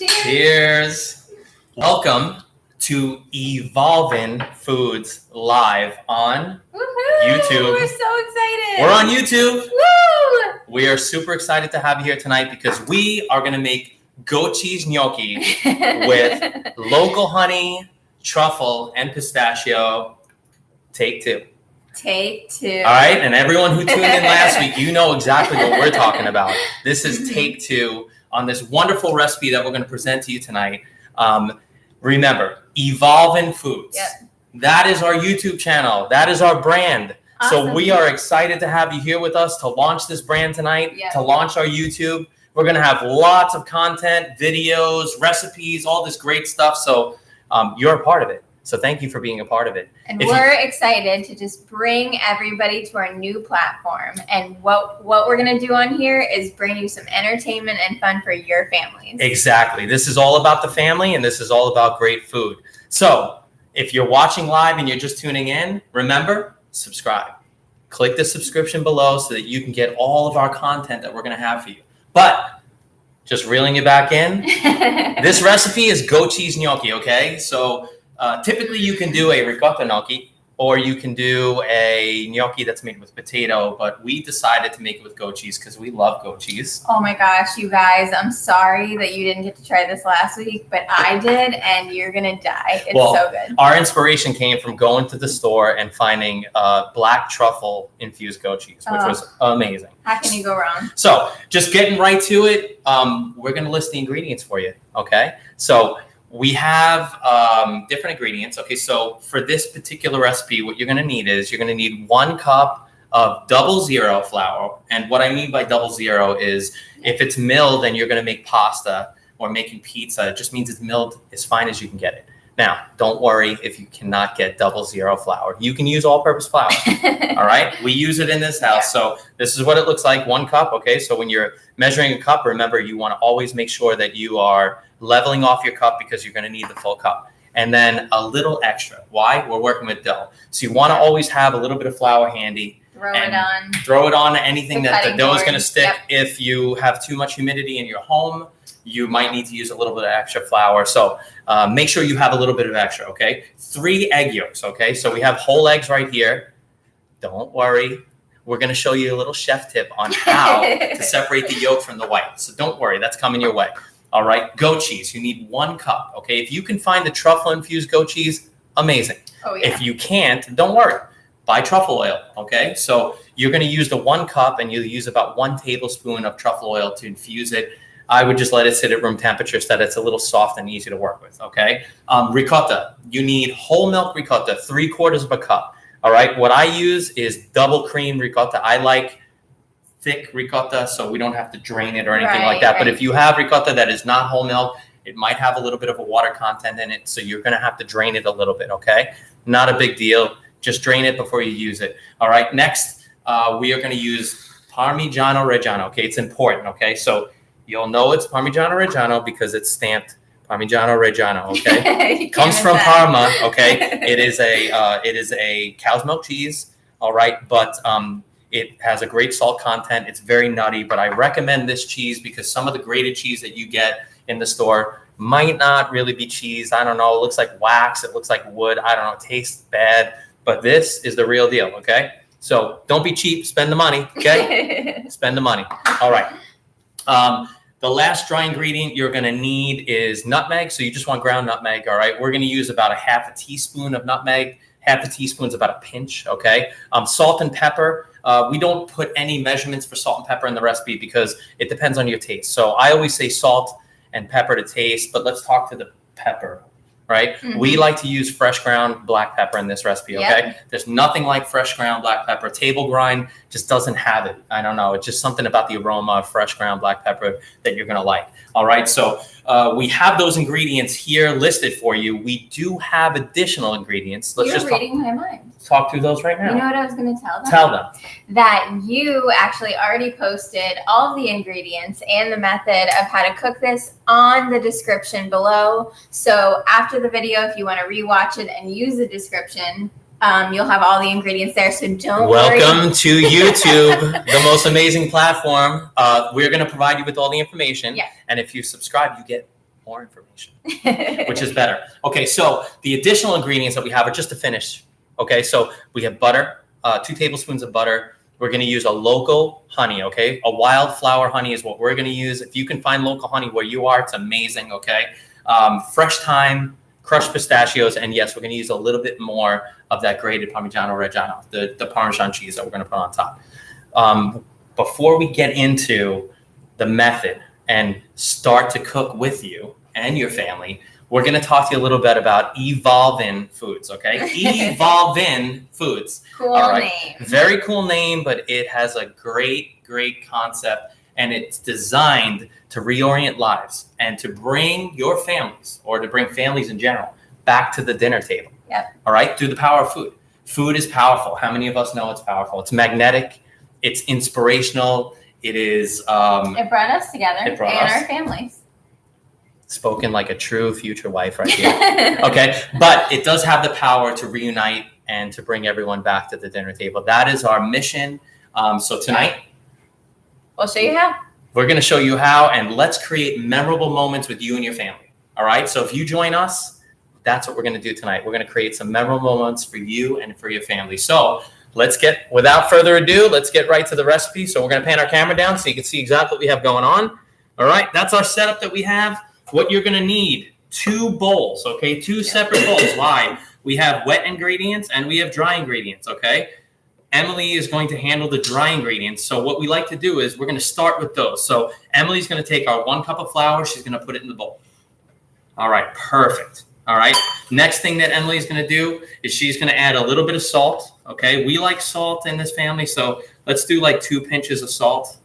Cheers. Cheers. Welcome to Evolvin' Foods live on YouTube. We're so excited. We're on YouTube. Woo! We are super excited to have you here tonight because we are going to make goat cheese gnocchi with local honey, truffle, and pistachio. Take two. Take two. All right, and everyone who tuned in last week, you know exactly what we're talking about. This is take two on this wonderful recipe that we're going to present to you tonight. Remember, Evolvin' Foods. Yep. That is our YouTube channel. That is our brand. Awesome. So we are excited to have you here with us to launch this brand tonight, Yep. to launch our YouTube. We're going to have lots of content, videos, recipes, all this great stuff. So you're a part of it. So thank you for being a part of it. And we're excited to just bring everybody to our new platform. And what we're going to do on here is bring you some entertainment and fun for your families. Exactly. This is all about the family, and this is all about great food. So if you're watching live and you're just tuning in, remember, subscribe. Click the subscription below so that you can get all of our content that we're going to have for you. But just reeling you back in, this recipe is goat cheese gnocchi, okay? So typically you can do a ricotta gnocchi or you can do a gnocchi that's made with potato, but we decided to make it with goat cheese because we love goat cheese. Oh my gosh, you guys, I'm sorry that you didn't get to try this last week, but I did, and you're going to die. It's so good. Our inspiration came from going to the store and finding black truffle infused goat cheese, which was amazing. How can you go wrong? So just getting right to it, we're going to list the ingredients for you, okay? So we have different ingredients. Okay, so for this particular recipe, what you're going to need is you're going to need 1 cup of 00 flour. And what I mean by 00 is if it's milled and you're going to make pasta or making pizza, it just means it's milled as fine as you can get it. Now, don't worry if you cannot get 00 flour. You can use all-purpose flour, all right? We use it in this house. So this is what it looks like, 1 cup, okay? So when you're measuring a cup, remember, you want to always make sure that you are leveling off your cup because you're going to need the full cup. And then a little extra. Why? We're working with dough. So you want to always have a little bit of flour handy. Throw it on anything that the dough is going to stick. Yep. If you have too much humidity in your home, you might need to use a little bit of extra flour. So make sure you have a little bit of extra, okay? 3 egg yolks, okay? So we have whole eggs right here. Don't worry. We're going to show you a little chef tip on how to separate the yolk from the white. So don't worry. That's coming your way. All right, goat cheese. You need 1 cup, okay? If you can find the truffle-infused goat cheese, amazing. Oh, yeah. If you can't, don't worry. Buy truffle oil, okay? So you're going to use the 1 cup, and you'll use about 1 tablespoon of truffle oil to infuse it. I would just let it sit at room temperature so that it's a little soft and easy to work with, okay? Ricotta. You need whole milk ricotta, 3/4 of a cup, all right? What I use is double cream ricotta. I like thick ricotta, so we don't have to drain it or anything like that. But if you have ricotta that is not whole milk, it might have a little bit of a water content in it, so you're going to have to drain it a little bit, okay? Not a big deal. Just drain it before you use it. All right, next, we are going to use parmigiano reggiano, okay? It's important, okay? So you'll know it's parmigiano reggiano because it's stamped parmigiano reggiano, okay? It comes from Parma, okay? It is a cow's milk cheese, all right? But it has a great salt content. It's very nutty, but I recommend this cheese because some of the grated cheese that you get in the store might not really be cheese. I don't know. It looks like wax. It looks like wood. I don't know. It tastes bad, but this is the real deal, okay? So don't be cheap. Spend the money, okay? Spend the money. All right. The last dry ingredient you're going to need is nutmeg. So you just want ground nutmeg, all right? We're going to use about 1/2 teaspoon of nutmeg. 1/2 teaspoon is about a pinch, okay? Salt and pepper. We don't put any measurements for salt and pepper in the recipe because it depends on your taste. So I always say salt and pepper to taste, but let's talk to the pepper, right? Mm-hmm. We like to use fresh ground black pepper in this recipe, okay? Yep. There's nothing like fresh ground black pepper. Table grind just doesn't have it. I don't know. It's just something about the aroma of fresh ground black pepper that you're going to like. All right, so we have those ingredients here listed for you. We do have additional ingredients. You're reading my mind. Talk through those right now. You know what I was going to tell them? Tell them. That you actually already posted all of the ingredients and the method of how to cook this on the description below. So after the video, if you want to rewatch it and use the description, you'll have all the ingredients there. So don't worry. Welcome to YouTube, the most amazing platform. We're going to provide you with all the information. Yeah. And if you subscribe, you get more information, which is better. Okay, so the additional ingredients that we have are just to finish. Okay, so we have butter, 2 tablespoons of butter. We're going to use a local honey, okay? A wildflower honey is what we're going to use. If you can find local honey where you are, it's amazing, okay? Fresh thyme, crushed pistachios, and yes, we're going to use a little bit more of that grated parmigiano reggiano, the Parmesan cheese that we're going to put on top. Before we get into the method and start to cook with you and your family, we're going to talk to you a little bit about evolving foods, okay? Evolving foods. Cool name. Very cool name, but it has a great, great concept, and it's designed to reorient lives and to bring your families, or to bring families in general, back to the dinner table. Yep. All right? Through the power of food. Food is powerful. How many of us know it's powerful? It's magnetic. It's inspirational. It is. It brought us together and our families. Spoken like a true future wife right here. Okay. But it does have the power to reunite and to bring everyone back to the dinner table. That is our mission. So tonight, we'll show you how. We're going to show you how, and let's create memorable moments with you and your family. All right. So if you join us, that's what we're going to do tonight. We're going to create some memorable moments for you and for your family. So without further ado, let's get right to the recipe. So we're going to pan our camera down so you can see exactly what we have going on. All right. That's our setup that we have. What you're going to need, 2 bowls, okay? 2 separate bowls. Why? We have wet ingredients and we have dry ingredients, okay? Emily is going to handle the dry ingredients. So what we like to do is we're going to start with those. So Emily's going to take our 1 cup of flour. She's going to put it in the bowl. All right, perfect. All right. Next thing that Emily is going to do is she's going to add a little bit of salt, okay? We like salt in this family, so let's do like 2 pinches of salt.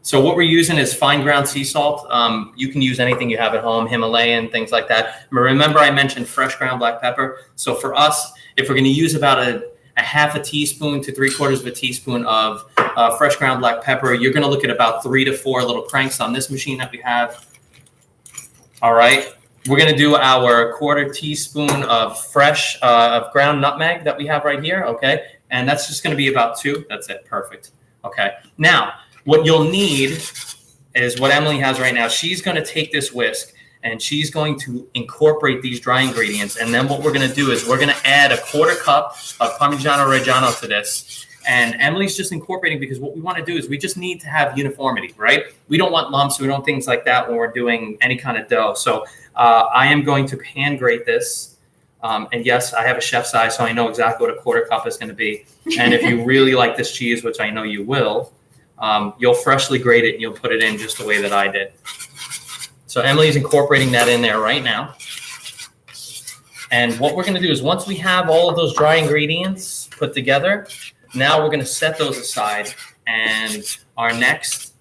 So what we're using is fine ground sea salt. You can use anything you have at home, Himalayan, things like that. Remember I mentioned fresh ground black pepper. So for us, if we're going to use about a half a teaspoon to 3/4 of a teaspoon of fresh ground black pepper, you're going to look at about 3 to 4 little cranks on this machine that we have. All right. We're going to do our 1/4 teaspoon of fresh of ground nutmeg that we have right here. Okay. And that's just going to be about 2. That's it. Perfect. Okay. Now, what you'll need is what Emily has right now. She's going to take this whisk and she's going to incorporate these dry ingredients. And then what we're going to do is we're going to add a 1/4 cup of parmigiano reggiano to this. And Emily's just incorporating because what we want to do is we just need to have uniformity, right? We don't want lumps. We don't want things like that when we're doing any kind of dough. So I am going to hand grate this. And yes, I have a chef's eye, so I know exactly what a 1/4 cup is going to be. And if you really like this cheese, which I know you will, you'll freshly grate it and you'll put it in just the way that I did. So Emily's incorporating that in there right now. And what we're going to do is once we have all of those dry ingredients put together, now we're going to set those aside. And our next,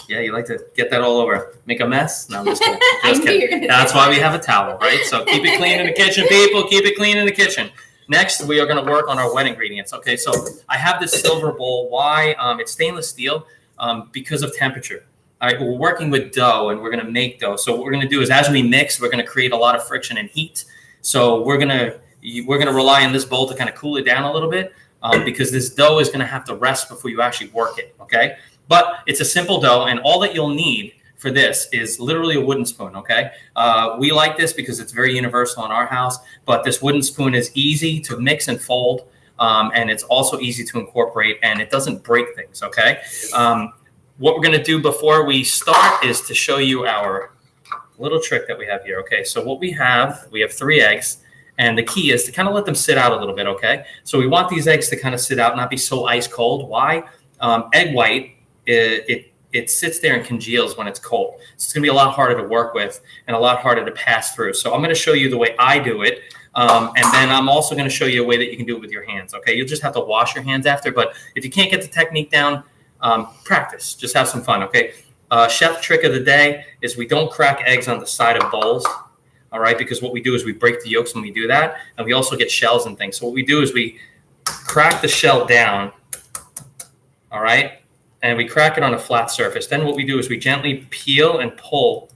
yeah, you like to get that all over. Make a mess? No, I'm just kidding. Just kidding. That's why we have a towel, right? So keep it clean in the kitchen, people. Keep it clean in the kitchen. Next, we are going to work on our wet ingredients. Okay, so I have this silver bowl. Why? It's stainless steel because of temperature. All right, we're working with dough, and we're going to make dough. So what we're going to do is as we mix, we're going to create a lot of friction and heat. So we're going to rely on this bowl to kind of cool it down a little bit because this dough is going to have to rest before you actually work it, okay? But it's a simple dough, and all that you'll need for this is literally a wooden spoon, okay? We like this because it's very universal in our house, but this wooden spoon is easy to mix and fold, and it's also easy to incorporate, and it doesn't break things, okay? What we're gonna do before we start is to show you our little trick that we have here, okay? So what we have 3 eggs, and the key is to kind of let them sit out a little bit, okay? So we want these eggs to kind of sit out, not be so ice cold. Why? Egg white, it sits there and congeals when it's cold. So it's going to be a lot harder to work with and a lot harder to pass through. So I'm going to show you the way I do it. And then I'm also going to show you a way that you can do it with your hands. Okay. You'll just have to wash your hands after. But if you can't get the technique down, practice. Just have some fun. Okay. Chef trick of the day is we don't crack eggs on the side of bowls. All right. Because what we do is we break the yolks when we do that. And we also get shells and things. So what we do is we crack the shell down. All right. And we crack it on a flat surface. Then what we do is we gently peel and pull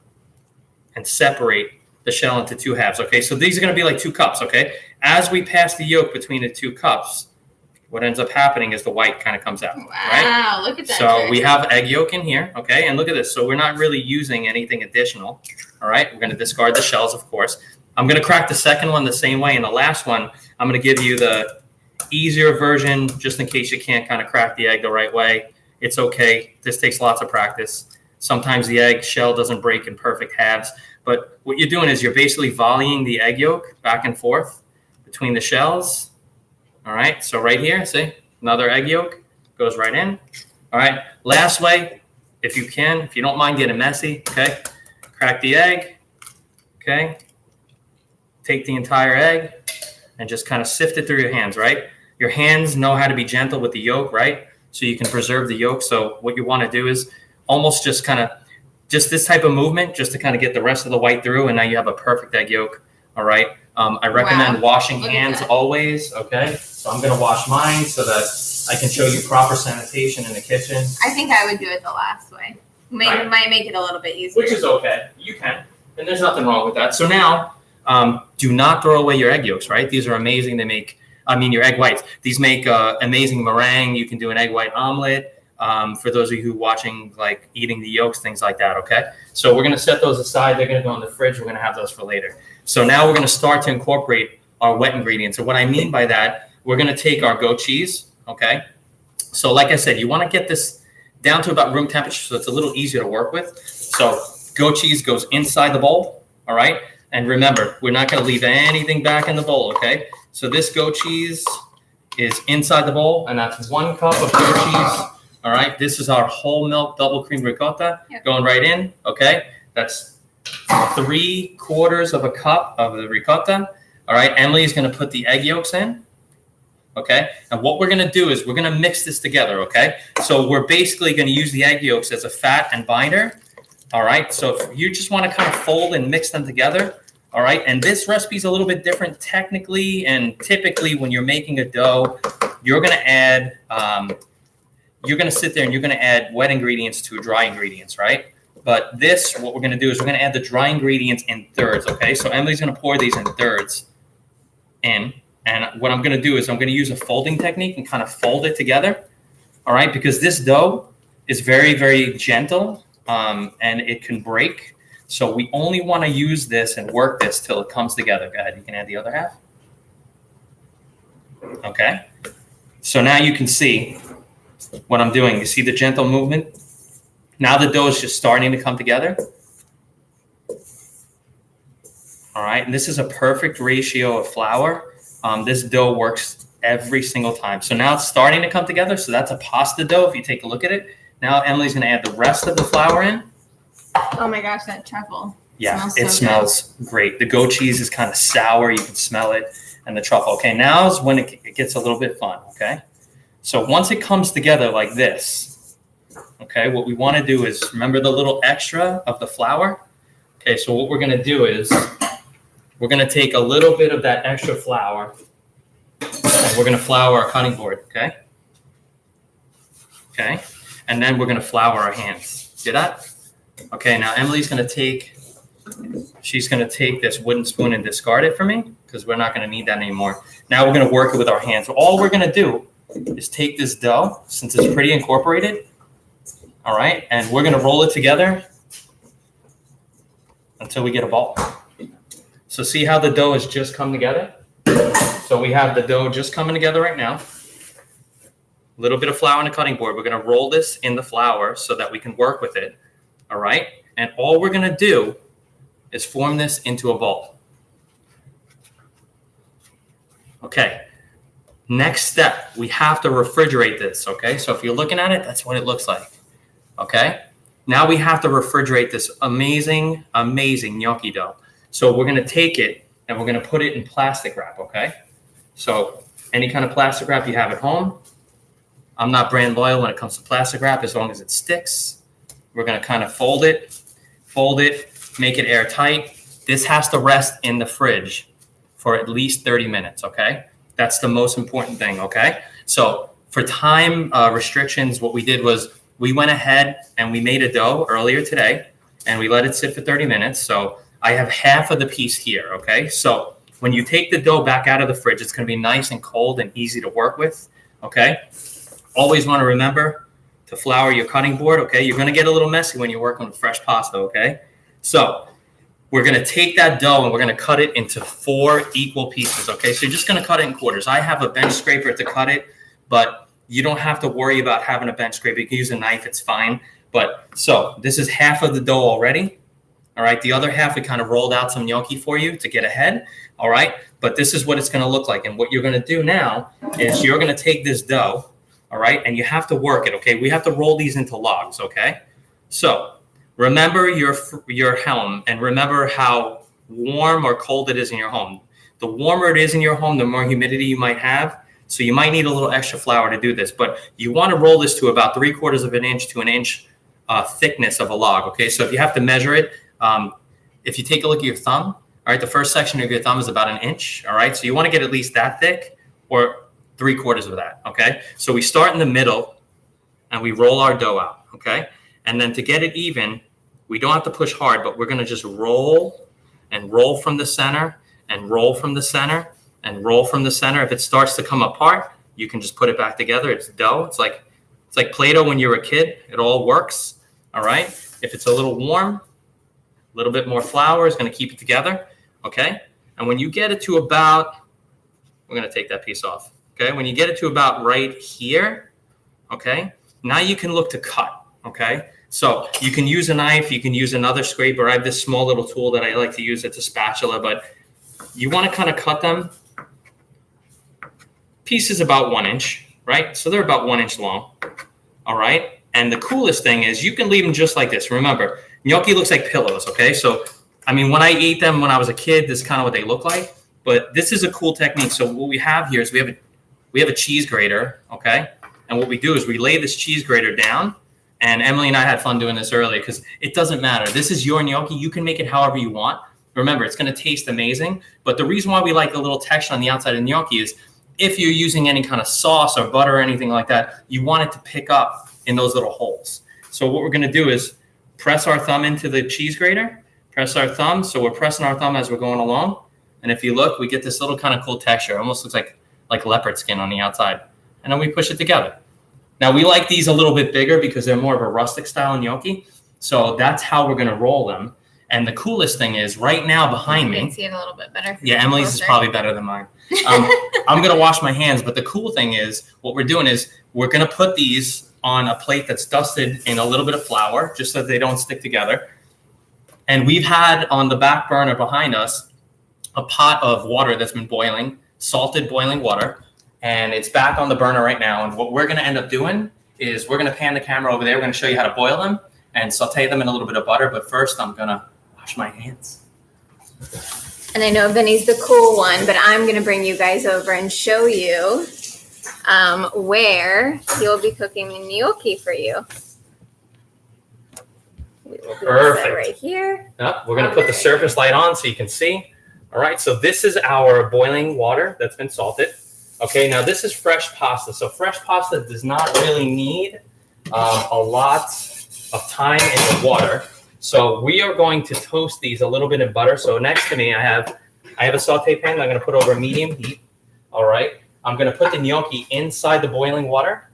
and separate the shell into 2 halves. Okay, so these are going to be like 2 cups. Okay, as we pass the yolk between the 2 cups, what ends up happening is the white kind of comes out. Wow, right? Look at that. So we have egg yolk in here, okay? And look at this. So we're not really using anything additional, all right? We're going to discard the shells, of course. I'm going to crack the second one the same way. And the last one, I'm going to give you the easier version just in case you can't kind of crack the egg the right way. It's okay. This takes lots of practice. Sometimes the egg shell doesn't break in perfect halves. But what you're doing is you're basically volleying the egg yolk back and forth between the shells. All right, so right here, see, another egg yolk goes right in. All right, last way, if you can, if you don't mind getting messy, okay, crack the egg, okay, take the entire egg and just kind of sift it through your hands, right? Your hands know how to be gentle with the yolk, right? So you can preserve the yolk. So what you want to do is almost just kind of, just this type of movement, just to kind of get the rest of the white through, and now you have a perfect egg yolk, all right? I recommend washing hands always, okay? So I'm going to wash mine so that I can show you proper sanitation in the kitchen. I think I would do it the last way. Might make it a little bit easier. Which is okay. You can. And there's nothing wrong with that. So now, do not throw away your egg yolks, right? These are amazing. They make, your egg whites. These make amazing meringue. You can do an egg white omelet. For those of you who are watching, like eating the yolks, things like that, okay? So we're going to set those aside. They're going to go in the fridge. We're going to have those for later. So now we're going to start to incorporate our wet ingredients. So what I mean by that, we're going to take our goat cheese, okay? So like I said, you want to get this down to about room temperature so it's a little easier to work with. So goat cheese goes inside the bowl, all right? And remember, we're not going to leave anything back in the bowl, okay? So this goat cheese is inside the bowl, and that's 1 cup of goat cheese, all right? This is our whole milk double cream ricotta going right in, okay? That's 3/4 of a cup of the ricotta. All right, Emily is going to put the egg yolks in. Okay, and what we're going to do is we're going to mix this together. Okay, so we're basically going to use the egg yolks as a fat and binder. All right, so if you just want to kind of fold and mix them together. All right, and this recipe is a little bit different technically and typically when you're making a dough, you're going to add, you're going to sit there and you're going to add wet ingredients to dry ingredients, right? But this, what we're going to do is we're going to add the dry ingredients in thirds, okay? So Emily's going to pour these in thirds in. And what I'm going to do is I'm going to use a folding technique and kind of fold it together, all right? Because this dough is very, very gentle and it can break. So we only want to use this and work this till it comes together. Go ahead, you can add the other half. Okay. So now you can see what I'm doing. You see the gentle movement? Now the dough is just starting to come together. All right, and this is a perfect ratio of flour. This dough works every single time. So now it's starting to come together. So that's a pasta dough if you take a look at it. Now Emily's gonna add the rest of the flour in. Oh my gosh, that truffle. Yeah, it smells great. The goat cheese is kind of sour. You can smell it. And the truffle. Okay, now is when it gets a little bit fun, okay? So once it comes together like this, okay, what we want to do is, remember the little extra of the flour? Okay, so what we're going to do is we're going to take a little bit of that extra flour and we're going to flour our cutting board, okay? Okay, and then we're going to flour our hands. See that? Okay, now Emily's going to take, she's going to take this wooden spoon and discard it for me because we're not going to need that anymore. Now we're going to work it with our hands. So all we're going to do is take this dough, since it's pretty incorporated, all right, and we're going to roll it together until we get a ball. So see how the dough has just come together? So we have the dough just coming together right now. A little bit of flour on the cutting board. We're going to roll this in the flour so that we can work with it, all right? And all we're going to do is form this into a ball. Okay. Next step, we have to refrigerate this, okay? So if you're looking at it, that's what it looks like. Okay, now we have to refrigerate this amazing, amazing gnocchi dough. So we're going to take it and we're going to put it in plastic wrap, okay? So any kind of plastic wrap you have at home. I'm not brand loyal when it comes to plastic wrap as long as it sticks. We're going to kind of fold it, make it airtight. This has to rest in the fridge for at least 30 minutes, okay? That's the most important thing, okay? So for time restrictions, what we did was we went ahead and we made a dough earlier today and we let it sit for 30 minutes. So I have half of the piece here, okay? So when you take the dough back out of the fridge, it's going to be nice and cold and easy to work with, okay? Always want to remember to flour your cutting board, okay? You're going to get a little messy when you're working with fresh pasta, okay? So we're going to take that dough and we're going to cut it into 4 equal pieces, okay? So you're just going to cut it in quarters. I have a bench scraper to cut it, but you don't have to worry about having a bench scraper. You can use a knife, it's fine. But so this is half of the dough already. All right, the other half, we kind of rolled out some gnocchi for you to get ahead. All right, but this is what it's going to look like. And what you're going to do now is you're going to take this dough, all right, and you have to work it, okay? We have to roll these into logs, okay? So remember your home and remember how warm or cold it is in your home. The warmer it is in your home, the more humidity you might have. So you might need a little extra flour to do this, but you want to roll this to about 3/4 of an inch to an inch thickness of a log, okay? So if you have to measure it, if you take a look at your thumb, all right, the first section of your thumb is about 1 inch, all right? So you want to get at least that thick or 3/4 of that, okay? So we start in the middle and we roll our dough out, okay? And then to get it even, we don't have to push hard, but we're going to just roll and roll from the center and roll from the center and roll from the center. If it starts to come apart, you can just put it back together. It's dough. It's like Play-Doh when you were a kid. It all works, all right? If it's a little warm, a little bit more flour is going to keep it together, okay? And when you get it to about, we're going to take that piece off, okay? When you get it to about right here, okay, now you can look to cut, okay? So you can use a knife, you can use another scraper. I have this small little tool that I like to use. It's a spatula, but you want to kind of cut them pieces about 1 inch, right? So they're about 1 inch long, all right? And the coolest thing is you can leave them just like this. Remember, gnocchi looks like pillows, okay? So, I mean, when I ate them when I was a kid, this is kind of what they look like. But this is a cool technique. So what we have here is we have a cheese grater, okay? And what we do is we lay this cheese grater down. And Emily and I had fun doing this earlier because it doesn't matter. This is your gnocchi. You can make it however you want. Remember, it's going to taste amazing. But the reason why we like a little texture on the outside of the gnocchi is if you're using any kind of sauce or butter or anything like that, you want it to pick up in those little holes. So what we're going to do is press our thumb into the cheese grater, press our thumb. So we're pressing our thumb as we're going along. And if you look, we get this little kind of cool texture. It almost looks like leopard skin on the outside. And then we push it together. Now, we like these a little bit bigger because they're more of a rustic style gnocchi. So that's how we're going to roll them. And the coolest thing is right now behind me. You can see it a little bit better. Yeah, Emily's is probably better than mine. I'm going to wash my hands. But the cool thing is what we're doing is we're going to put these on a plate that's dusted in a little bit of flour just so that they don't stick together. And we've had on the back burner behind us a pot of water that's been boiling, salted boiling water. And it's back on the burner right now. And what we're going to end up doing is we're going to pan the camera over there. We're going to show you how to boil them and saute them in a little bit of butter. But first, I'm going to wash my hands. And I know Vinny's the cool one, but I'm going to bring you guys over and show you where he'll be cooking the gnocchi for you. We will do that right here. Yep, we're going to put the surface light on so you can see. All right, so this is our boiling water that's been salted. Okay, now this is fresh pasta. So fresh pasta does not really need a lot of time in the water. So we are going to toast these a little bit in butter. So next to me, I have a saute pan that I'm going to put over medium heat. All right, I'm going to put the gnocchi inside the boiling water.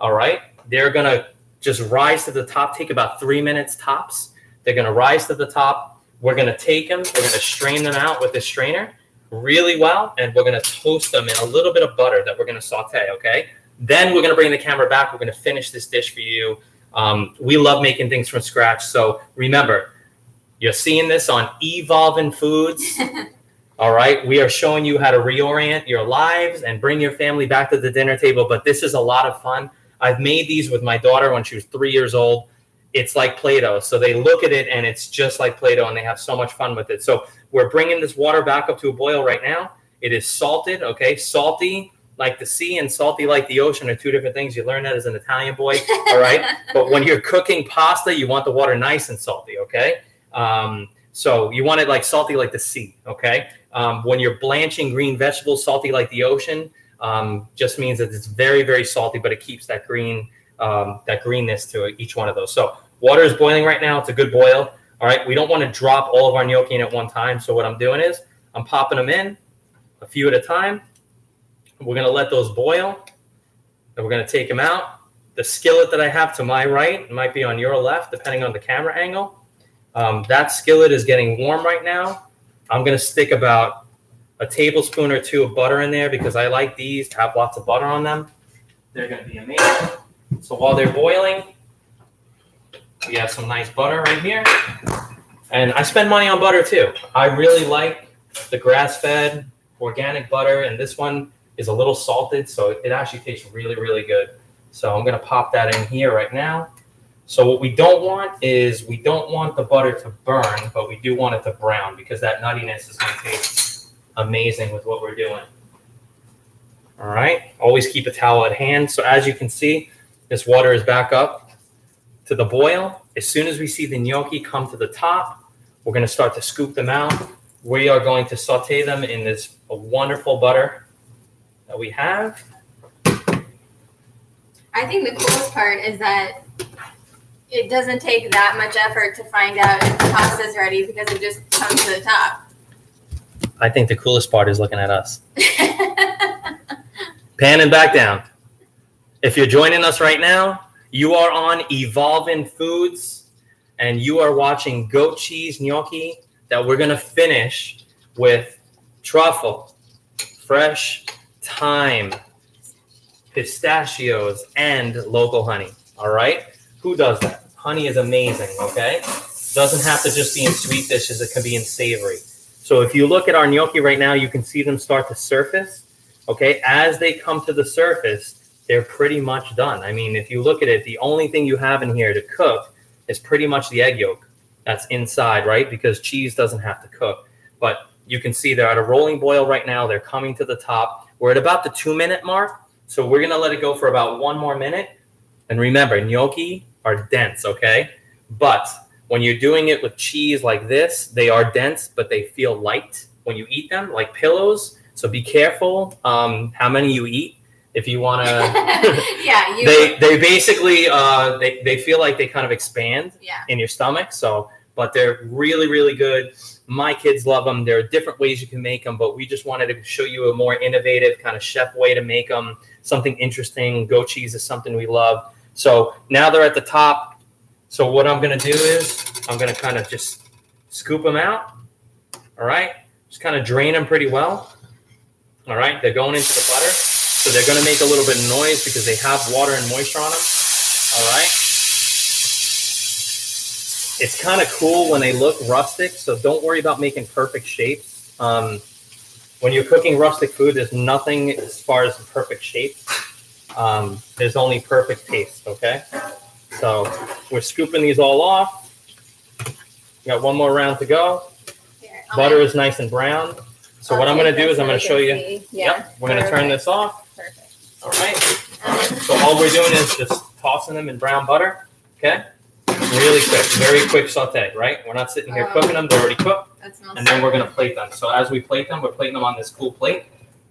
All right, they're going to just rise to the top, take about 3 minutes tops. They're going to rise to the top. We're going to take them. We're going to strain them out with a strainer really well, and we're going to toast them in a little bit of butter that we're going to saute, okay? Then we're going to bring the camera back. We're going to finish this dish for you. We love making things from scratch. So remember, you're seeing this on Evolving Foods. All right, we are showing you how to reorient your lives and bring your family back to the dinner table, but this is a lot of fun. I've made these with my daughter when she was 3 years old. It's like Play-Doh. So they look at it and it's just like Play-Doh and they have so much fun with it. So we're bringing this water back up to a boil right now. It is salted, okay? Salty like the sea and salty like the ocean are two different things. You learn that as an Italian boy, all right? But when you're cooking pasta, you want the water nice and salty, okay? So you want it like salty like the sea, okay? When you're blanching green vegetables, salty like the ocean, just means that it's very, very salty, but it keeps that greenness to each one of those. So water is boiling right now. It's a good boil. All right. We don't want to drop all of our gnocchi in at one time. So what I'm doing is I'm popping them in a few at a time. We're going to let those boil. And we're going to take them out. The skillet that I have to my right might be on your left, depending on the camera angle. That skillet is getting warm right now. I'm going to stick about a tablespoon or two of butter in there because I like these to have lots of butter on them. They're going to be amazing. So while they're boiling, we have some nice butter right here. And I spend money on butter too. I really like the grass-fed organic butter, and this one is a little salted, so it actually tastes really, really good. So I'm going to pop that in here right now. So what we don't want is we don't want the butter to burn, but we do want it to brown because that nuttiness is going to taste amazing with what we're doing. All right. Always keep a towel at hand. So as you can see, this water is back up to the boil. As soon as we see the gnocchi come to the top, we're going to start to scoop them out. We are going to saute them in this wonderful butter that we have. I think the coolest part is that it doesn't take that much effort to find out if the pasta is ready because it just comes to the top. I think the coolest part is looking at us. Panning back down. If you're joining us right now, you are on Evolving Foods, and you are watching goat cheese gnocchi that we're going to finish with truffle, fresh thyme, pistachios, and local honey. All right? Who does that? Honey is amazing, okay? Doesn't have to just be in sweet dishes. It can be in savory. So if you look at our gnocchi right now, you can see them start to surface, okay? As they come to the surface, they're pretty much done. I mean, if you look at it, the only thing you have in here to cook is pretty much the egg yolk that's inside, right? Because cheese doesn't have to cook. But you can see they're at a rolling boil right now. They're coming to the top. We're at about the 2-minute mark. So we're going to let it go for about 1 more minute. And remember, gnocchi are dense, okay? But when you're doing it with cheese like this, they are dense, but they feel light when you eat them, like pillows. So be careful how many you eat. If you want to, yeah, they basically they feel like they kind of expand in your stomach. So, but they're really, really good. My kids love them. There are different ways you can make them, but we just wanted to show you a more innovative kind of chef way to make them. Something interesting. Goat cheese is something we love. So now they're at the top. So what I'm going to do is I'm going to kind of just scoop them out. All right. Just kind of drain them pretty well. All right. They're going into the butter. So they're going to make a little bit of noise because they have water and moisture on them. All right. It's kind of cool when they look rustic. So don't worry about making perfect shapes. When you're cooking rustic food, there's nothing as far as perfect shape. There's only perfect taste, okay? So we're scooping these all off. We got 1 more round to go. Butter is nice and brown. So what I'm going to do is I'm going to show you. Yep, we're going to turn this off. Perfect. All right. So all we're doing is just tossing them in brown butter, okay? Really quick, very quick saute, right? We're not sitting here cooking them. They're already cooked. And then we're going to plate them. So as we plate them, we're plating them on this cool plate.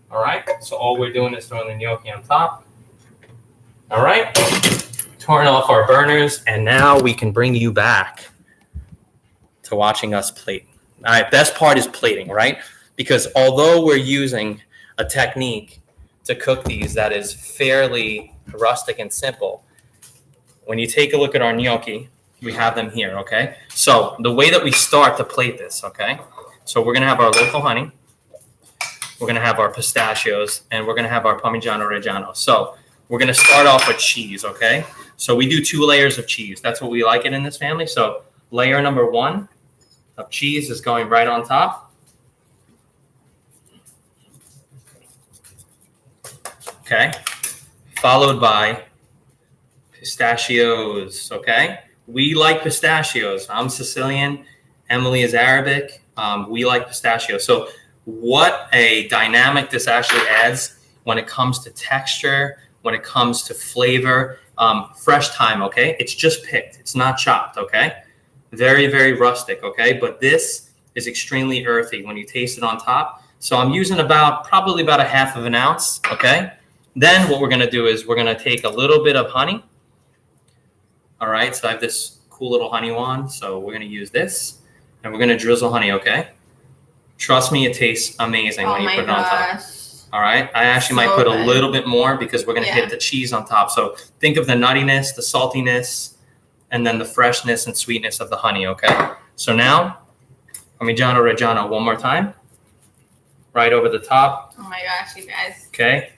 All right. So all we're doing is throwing the gnocchi on top. All right. Turn off our burners. And now we can bring you back to watching us plate. All right. Best part is plating, right? Because although we're using a technique to cook these that is fairly rustic and simple, when you take a look at our gnocchi, we have them here, okay? So the way that we start to plate this, okay? So we're going to have our local honey. We're going to have our pistachios, and we're going to have our parmigiano reggiano. So we're going to start off with cheese, okay? So we do 2 layers of cheese. That's what we like it in this family. So layer number 1 of cheese is going right on top. Okay? Followed by pistachios, okay? We like pistachios. I'm Sicilian. Emily is Arabic. We like pistachios. So what a dynamic this actually adds when it comes to texture, when it comes to flavor. Fresh thyme, okay? It's just picked. It's not chopped, okay? Very, very rustic, okay? But this is extremely earthy when you taste it on top. So I'm using probably about 1/2 ounce, okay? Then what we're going to do is we're going to take a little bit of honey. All right, so I have this cool little honey wand. So we're going to use this, and we're going to drizzle honey, okay? Trust me, it tastes amazing when you put it on top. All right. I actually might So put a good. little bit more because we're going to Yeah. hit the cheese on top. So think of the nuttiness, the saltiness, and then the freshness and sweetness of the honey. Okay. So now, parmigiano reggiano one more time. Right over the top. Oh my gosh, you guys. Okay.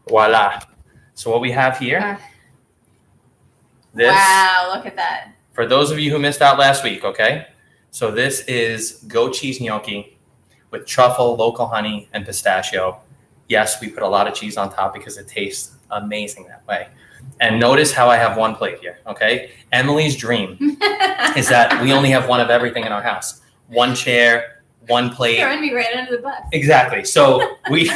Voila. So what we have here. This. Wow, look at that. For those of you who missed out last week, okay? So this is goat cheese gnocchi with truffle, local honey, and pistachio. Yes, we put a lot of cheese on top because it tastes amazing that way. And notice how I have one plate here, okay? Emily's dream is that we only have one of everything in our house. One chair, one plate. Throwing me right under the bus. Exactly. So we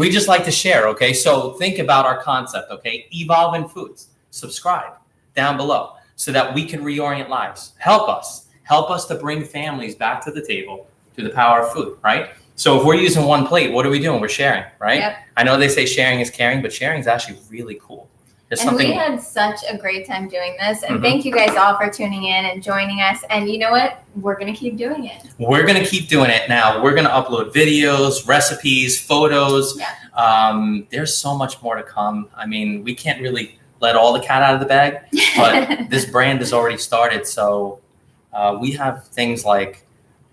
just like to share, okay? So think about our concept, okay? Evolve in Foods. Subscribe down below so that we can reorient lives. Help us to bring families back to the table through the power of food, right? So if we're using one plate, what are we doing? We're sharing, right? Yep. I know they say sharing is caring, but sharing is actually really cool. There's And something. we had such a great time doing this. And Mhm. thank you guys all for tuning in and joining us. And you know what? We're going to keep doing it. We're going to keep doing it now. We're going to upload videos, recipes, photos. Yeah. There's so much more to come. I mean, we can't really let all the cat out of the bag, but this brand has already started. So we have things like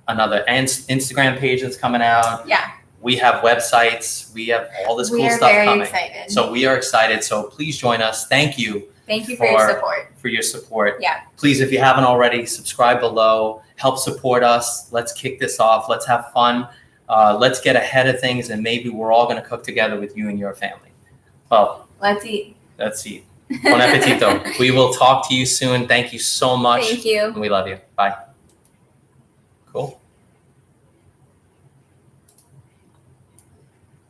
another Instagram page that's coming out. Yeah. We have websites. We have all this cool We are stuff very coming. excited. So we are excited. So please join us. Thank you. Thank you for your support. For your support. Yeah. Please, if you haven't already, subscribe below. Help support us. Let's kick this off. Let's have fun. Let's get ahead of things, and maybe we're all going to cook together with you and your family. Well, let's eat. Let's eat. Bon appetito. We will talk to you soon. Thank you so much. Thank you. And we love you. Bye. Cool.